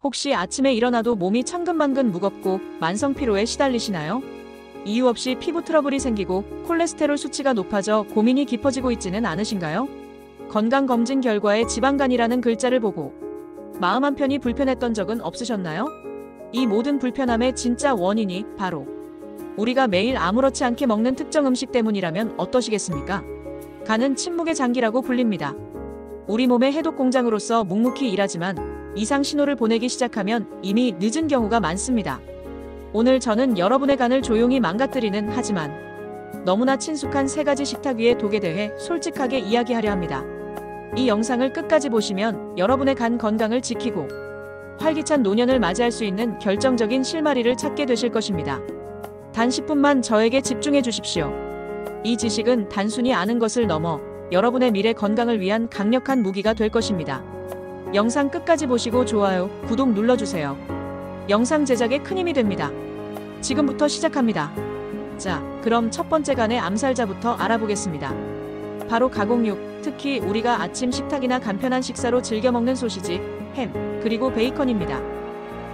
혹시 아침에 일어나도 몸이 천근만근 무겁고 만성 피로에 시달리시나요? 이유 없이 피부 트러블이 생기고 콜레스테롤 수치가 높아져 고민이 깊어지고 있지는 않으신가요? 건강검진 결과에 지방간이라는 글자를 보고 마음 한편이 불편했던 적은 없으셨나요? 이 모든 불편함의 진짜 원인이 바로 우리가 매일 아무렇지 않게 먹는 특정 음식 때문이라면 어떠시겠습니까? 간은 침묵의 장기라고 불립니다. 우리 몸의 해독 공장으로서 묵묵히 일하지만 이상 신호를 보내기 시작하면 이미 늦은 경우가 많습니다. 오늘 저는 여러분의 간을 조용히 망가뜨리는 하지만 너무나 친숙한 3가지 식탁 위의 독에 대해 솔직하게 이야기하려 합니다. 이 영상을 끝까지 보시면 여러분의 간 건강을 지키고 활기찬 노년을 맞이할 수 있는 결정적인 실마리를 찾게 되실 것입니다. 단 10분만 저에게 집중해 주십시오. 이 지식은 단순히 아는 것을 넘어 여러분의 미래 건강을 위한 강력한 무기가 될 것입니다. 영상 끝까지 보시고 좋아요, 구독 눌러주세요. 영상 제작에 큰 힘이 됩니다. 지금부터 시작합니다. 자, 그럼 첫 번째 간의 암살자부터 알아보겠습니다. 바로 가공육, 특히 우리가 아침 식탁이나 간편한 식사로 즐겨 먹는 소시지, 햄, 그리고 베이컨입니다.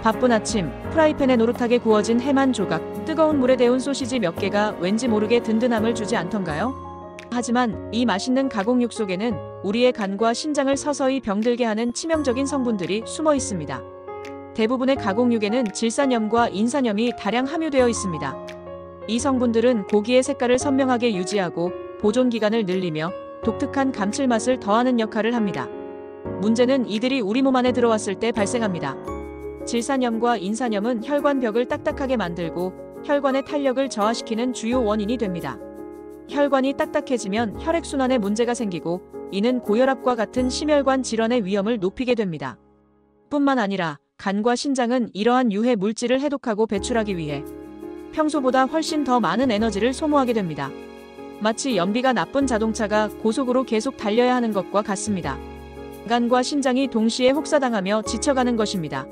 바쁜 아침, 프라이팬에 노릇하게 구워진 햄 한 조각, 뜨거운 물에 데운 소시지 몇 개가 왠지 모르게 든든함을 주지 않던가요? 하지만 이 맛있는 가공육 속에는 우리의 간과 신장을 서서히 병들게 하는 치명적인 성분들이 숨어 있습니다. 대부분의 가공육에는 질산염과 인산염이 다량 함유되어 있습니다. 이 성분들은 고기의 색깔을 선명하게 유지하고 보존 기간을 늘리며 독특한 감칠맛을 더하는 역할을 합니다. 문제는 이들이 우리 몸 안에 들어왔을 때 발생합니다. 질산염과 인산염은 혈관벽을 딱딱하게 만들고 혈관의 탄력을 저하시키는 주요 원인이 됩니다. 혈관이 딱딱해지면 혈액순환에 문제가 생기고 이는 고혈압과 같은 심혈관 질환의 위험을 높이게 됩니다. 뿐만 아니라 간과 신장은 이러한 유해 물질을 해독하고 배출하기 위해 평소보다 훨씬 더 많은 에너지를 소모하게 됩니다. 마치 연비가 나쁜 자동차가 고속으로 계속 달려야 하는 것과 같습니다. 간과 신장이 동시에 혹사당하며 지쳐가는 것입니다.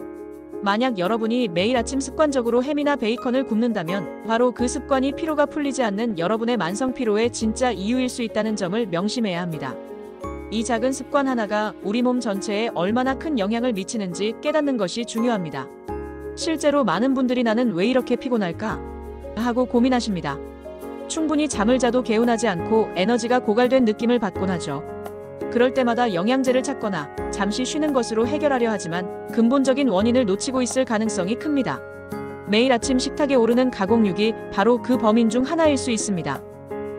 만약 여러분이 매일 아침 습관적으로 햄이나 베이컨을 굽는다면 바로 그 습관이 피로가 풀리지 않는 여러분의 만성 피로의 진짜 이유일 수 있다는 점을 명심해야 합니다. 이 작은 습관 하나가 우리 몸 전체에 얼마나 큰 영향을 미치는지 깨닫는 것이 중요합니다. 실제로 많은 분들이 나는 왜 이렇게 피곤할까? 하고 고민하십니다. 충분히 잠을 자도 개운하지 않고 에너지가 고갈된 느낌을 받곤 하죠. 그럴 때마다 영양제를 찾거나 잠시 쉬는 것으로 해결하려 하지만 근본적인 원인을 놓치고 있을 가능성이 큽니다. 매일 아침 식탁에 오르는 가공육이 바로 그 범인 중 하나일 수 있습니다.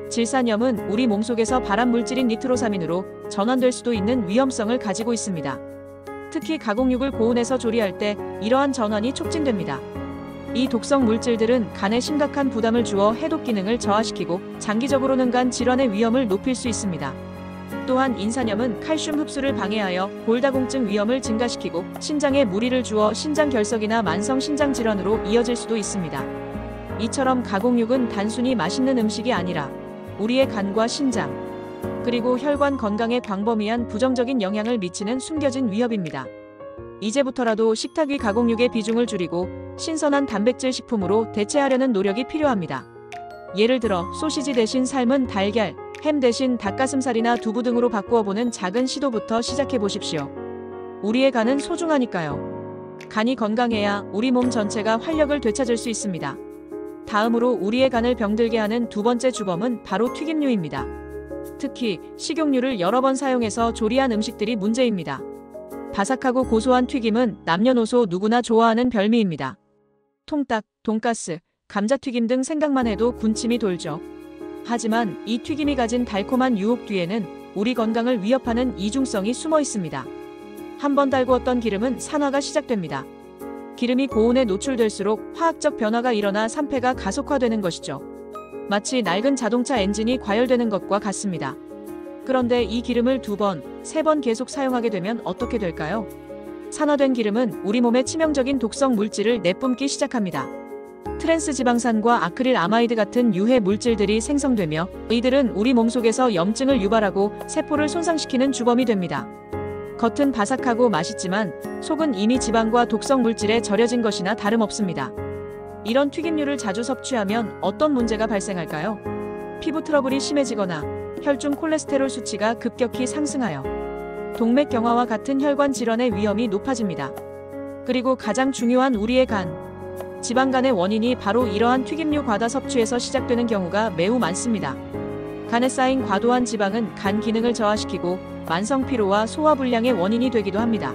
질산염은 우리 몸속에서 발암 물질인 니트로사민으로 전환될 수도 있는 위험성을 가지고 있습니다. 특히 가공육을 고온에서 조리할 때 이러한 전환이 촉진됩니다. 이 독성 물질들은 간에 심각한 부담을 주어 해독 기능을 저하시키고 장기적으로는 간 질환의 위험을 높일 수 있습니다. 또한 인산염은 칼슘 흡수를 방해하여 골다공증 위험을 증가시키고 신장에 무리를 주어 신장 결석이나 만성 신장 질환으로 이어질 수도 있습니다. 이처럼 가공육은 단순히 맛있는 음식이 아니라 우리의 간과 신장, 그리고 혈관 건강에 광범위한 부정적인 영향을 미치는 숨겨진 위협입니다. 이제부터라도 식탁 위 가공육의 비중을 줄이고 신선한 단백질 식품으로 대체하려는 노력이 필요합니다. 예를 들어 소시지 대신 삶은 달걀, 햄 대신 닭가슴살이나 두부 등으로 바꾸어보는 작은 시도부터 시작해 보십시오. 우리의 간은 소중하니까요. 간이 건강해야 우리 몸 전체가 활력을 되찾을 수 있습니다. 다음으로 우리의 간을 병들게 하는 두 번째 주범은 바로 튀김류입니다. 특히 식용유를 여러 번 사용해서 조리한 음식들이 문제입니다. 바삭하고 고소한 튀김은 남녀노소 누구나 좋아하는 별미입니다. 통닭, 돈가스, 감자튀김 등 생각만 해도 군침이 돌죠. 하지만 이 튀김이 가진 달콤한 유혹 뒤에는 우리 건강을 위협하는 이중성이 숨어 있습니다. 한번 달구었던 기름은 산화가 시작됩니다. 기름이 고온에 노출될수록 화학적 변화가 일어나 산패가 가속화되는 것이죠. 마치 낡은 자동차 엔진이 과열되는 것과 같습니다. 그런데 이 기름을 2번, 3번 계속 사용하게 되면 어떻게 될까요? 산화된 기름은 우리 몸에 치명적인 독성 물질을 내뿜기 시작합니다. 트랜스 지방산과 아크릴 아마이드 같은 유해 물질들이 생성되며 이들은 우리 몸속에서 염증을 유발하고 세포를 손상시키는 주범이 됩니다. 겉은 바삭하고 맛있지만 속은 이미 지방과 독성 물질에 절여진 것이나 다름없습니다. 이런 튀김류를 자주 섭취하면 어떤 문제가 발생할까요? 피부 트러블이 심해지거나 혈중 콜레스테롤 수치가 급격히 상승하여 동맥경화와 같은 혈관 질환의 위험이 높아집니다. 그리고 가장 중요한 우리의 간. 지방간의 원인이 바로 이러한 튀김류 과다 섭취에서 시작되는 경우가 매우 많습니다. 간에 쌓인 과도한 지방은 간 기능을 저하시키고 만성 피로와 소화불량의 원인이 되기도 합니다.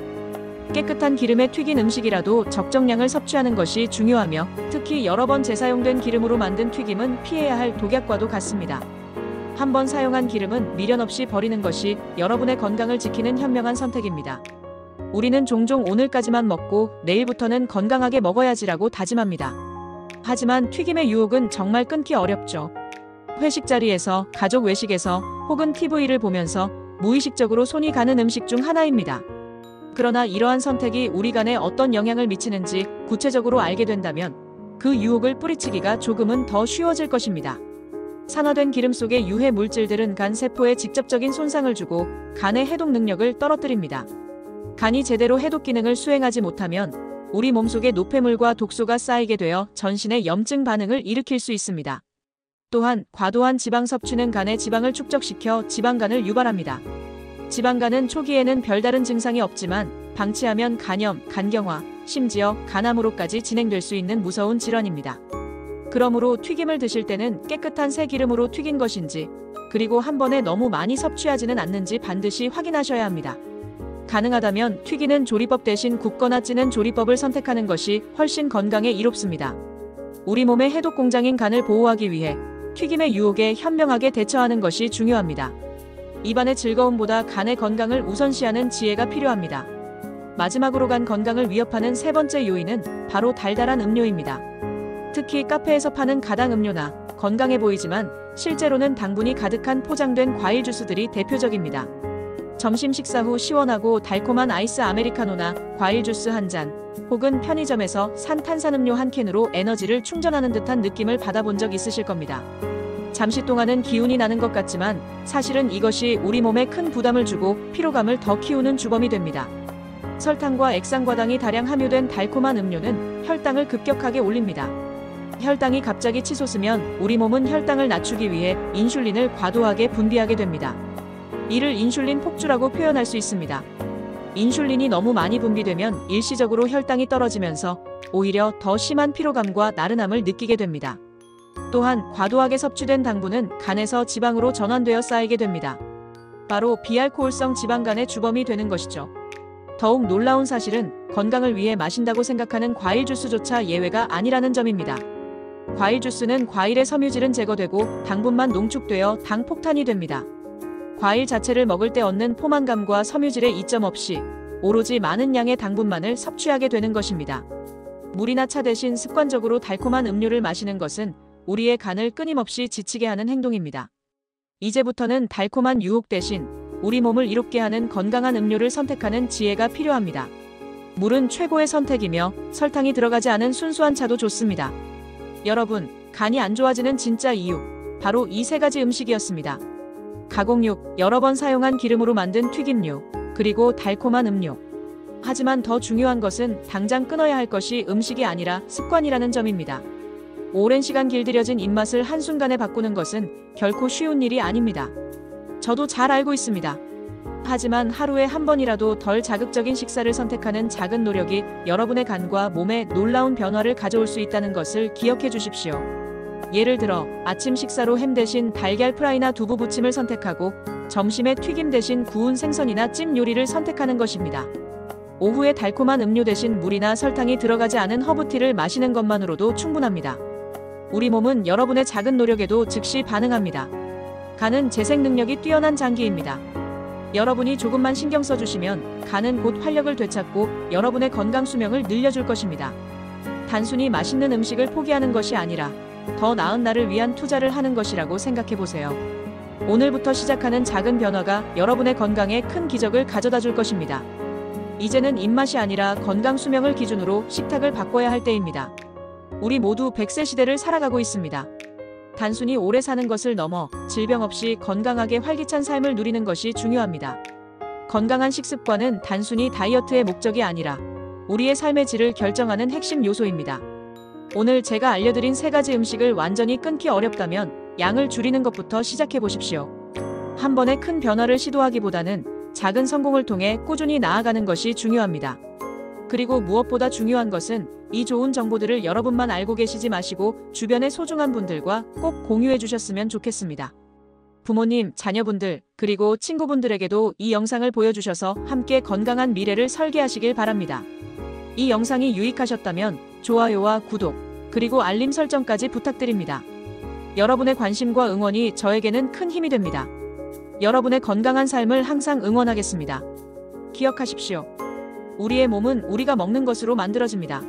깨끗한 기름에 튀긴 음식이라도 적정량을 섭취하는 것이 중요하며, 특히 여러 번 재사용된 기름으로 만든 튀김은 피해야 할 독약과도 같습니다. 한 번 사용한 기름은 미련 없이 버리는 것이 여러분의 건강을 지키는 현명한 선택입니다. 우리는 종종 오늘까지만 먹고 내일부터는 건강하게 먹어야지라고 다짐합니다. 하지만 튀김의 유혹은 정말 끊기 어렵죠. 회식 자리에서, 가족 외식에서, 혹은 TV를 보면서 무의식적으로 손이 가는 음식 중 하나입니다. 그러나 이러한 선택이 우리 간에 어떤 영향을 미치는지 구체적으로 알게 된다면 그 유혹을 뿌리치기가 조금은 더 쉬워질 것입니다. 산화된 기름 속의 유해 물질들은 간 세포에 직접적인 손상을 주고 간의 해독 능력을 떨어뜨립니다. 간이 제대로 해독 기능을 수행하지 못하면 우리 몸속에 노폐물과 독소가 쌓이게 되어 전신의 염증 반응을 일으킬 수 있습니다. 또한 과도한 지방 섭취는 간의 지방을 축적시켜 지방간을 유발합니다. 지방간은 초기에는 별다른 증상이 없지만 방치하면 간염, 간경화, 심지어 간암으로까지 진행될 수 있는 무서운 질환입니다. 그러므로 튀김을 드실 때는 깨끗한 새 기름으로 튀긴 것인지, 그리고 한 번에 너무 많이 섭취하지는 않는지 반드시 확인하셔야 합니다. 가능하다면 튀기는 조리법 대신 굽거나 찌는 조리법을 선택하는 것이 훨씬 건강에 이롭습니다. 우리 몸의 해독 공장인 간을 보호하기 위해 튀김의 유혹에 현명하게 대처하는 것이 중요합니다. 입안의 즐거움보다 간의 건강을 우선시하는 지혜가 필요합니다. 마지막으로 간 건강을 위협하는 세 번째 요인은 바로 달달한 음료입니다. 특히 카페에서 파는 가당 음료나 건강해 보이지만 실제로는 당분이 가득한 포장된 과일 주스들이 대표적입니다. 점심 식사 후 시원하고 달콤한 아이스 아메리카노나 과일 주스 한 잔, 혹은 편의점에서 산 탄산음료 한 캔으로 에너지를 충전하는 듯한 느낌을 받아본 적 있으실 겁니다. 잠시 동안은 기운이 나는 것 같지만 사실은 이것이 우리 몸에 큰 부담을 주고 피로감을 더 키우는 주범이 됩니다. 설탕과 액상과당이 다량 함유된 달콤한 음료는 혈당을 급격하게 올립니다. 혈당이 갑자기 치솟으면 우리 몸은 혈당을 낮추기 위해 인슐린을 과도하게 분비하게 됩니다. 이를 인슐린 폭주라고 표현할 수 있습니다. 인슐린이 너무 많이 분비되면 일시적으로 혈당이 떨어지면서 오히려 더 심한 피로감과 나른함을 느끼게 됩니다. 또한 과도하게 섭취된 당분은 간에서 지방으로 전환되어 쌓이게 됩니다. 바로 비알코올성 지방간의 주범이 되는 것이죠. 더욱 놀라운 사실은 건강을 위해 마신다고 생각하는 과일 주스조차 예외가 아니라는 점입니다. 과일 주스는 과일의 섬유질은 제거되고 당분만 농축되어 당 폭탄이 됩니다. 과일 자체를 먹을 때 얻는 포만감과 섬유질의 이점 없이 오로지 많은 양의 당분만을 섭취하게 되는 것입니다. 물이나 차 대신 습관적으로 달콤한 음료를 마시는 것은 우리의 간을 끊임없이 지치게 하는 행동입니다. 이제부터는 달콤한 유혹 대신 우리 몸을 이롭게 하는 건강한 음료를 선택하는 지혜가 필요합니다. 물은 최고의 선택이며 설탕이 들어가지 않은 순수한 차도 좋습니다. 여러분, 간이 안 좋아지는 진짜 이유, 바로 이 세 가지 음식이었습니다. 가공육, 여러 번 사용한 기름으로 만든 튀김류, 그리고 달콤한 음료. 하지만 더 중요한 것은 당장 끊어야 할 것이 음식이 아니라 습관이라는 점입니다. 오랜 시간 길들여진 입맛을 한순간에 바꾸는 것은 결코 쉬운 일이 아닙니다. 저도 잘 알고 있습니다. 하지만 하루에 한 번이라도 덜 자극적인 식사를 선택하는 작은 노력이 여러분의 간과 몸에 놀라운 변화를 가져올 수 있다는 것을 기억해 주십시오. 예를 들어 아침 식사로 햄 대신 달걀 프라이나 두부 부침을 선택하고 점심에 튀김 대신 구운 생선이나 찜 요리를 선택하는 것입니다. 오후에 달콤한 음료 대신 물이나 설탕이 들어가지 않은 허브티를 마시는 것만으로도 충분합니다. 우리 몸은 여러분의 작은 노력에도 즉시 반응합니다. 간은 재생 능력이 뛰어난 장기입니다. 여러분이 조금만 신경 써주시면 간은 곧 활력을 되찾고 여러분의 건강 수명을 늘려줄 것입니다. 단순히 맛있는 음식을 포기하는 것이 아니라 더 나은 나를 위한 투자를 하는 것이라고 생각해 보세요. 오늘부터 시작하는 작은 변화가 여러분의 건강에 큰 기적을 가져다 줄 것입니다. 이제는 입맛이 아니라 건강 수명을 기준으로 식탁을 바꿔야 할 때입니다. 우리 모두 100세 시대를 살아가고 있습니다. 단순히 오래 사는 것을 넘어 질병 없이 건강하게 활기찬 삶을 누리는 것이 중요합니다. 건강한 식습관은 단순히 다이어트의 목적이 아니라 우리의 삶의 질을 결정하는 핵심 요소입니다. 오늘 제가 알려드린 세 가지 음식을 완전히 끊기 어렵다면 양을 줄이는 것부터 시작해 보십시오. 한 번에 큰 변화를 시도하기보다는 작은 성공을 통해 꾸준히 나아가는 것이 중요합니다. 그리고 무엇보다 중요한 것은 이 좋은 정보들을 여러분만 알고 계시지 마시고 주변의 소중한 분들과 꼭 공유해 주셨으면 좋겠습니다. 부모님, 자녀분들, 그리고 친구분들에게도 이 영상을 보여주셔서 함께 건강한 미래를 설계하시길 바랍니다. 이 영상이 유익하셨다면 좋아요와 구독, 그리고 알림 설정까지 부탁드립니다. 여러분의 관심과 응원이 저에게는 큰 힘이 됩니다. 여러분의 건강한 삶을 항상 응원하겠습니다. 기억하십시오. 우리의 몸은 우리가 먹는 것으로 만들어집니다.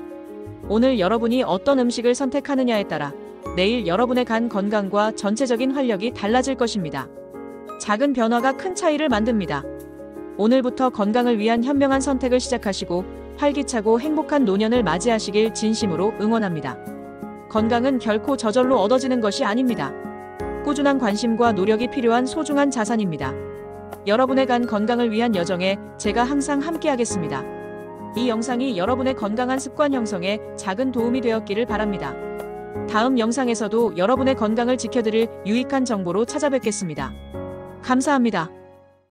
오늘 여러분이 어떤 음식을 선택하느냐에 따라 내일 여러분의 간 건강과 전체적인 활력이 달라질 것입니다. 작은 변화가 큰 차이를 만듭니다. 오늘부터 건강을 위한 현명한 선택을 시작하시고 활기차고 행복한 노년을 맞이하시길 진심으로 응원합니다. 건강은 결코 저절로 얻어지는 것이 아닙니다. 꾸준한 관심과 노력이 필요한 소중한 자산입니다. 여러분의 간 건강을 위한 여정에 제가 항상 함께하겠습니다. 이 영상이 여러분의 건강한 습관 형성에 작은 도움이 되었기를 바랍니다. 다음 영상에서도 여러분의 건강을 지켜드릴 유익한 정보로 찾아뵙겠습니다. 감사합니다.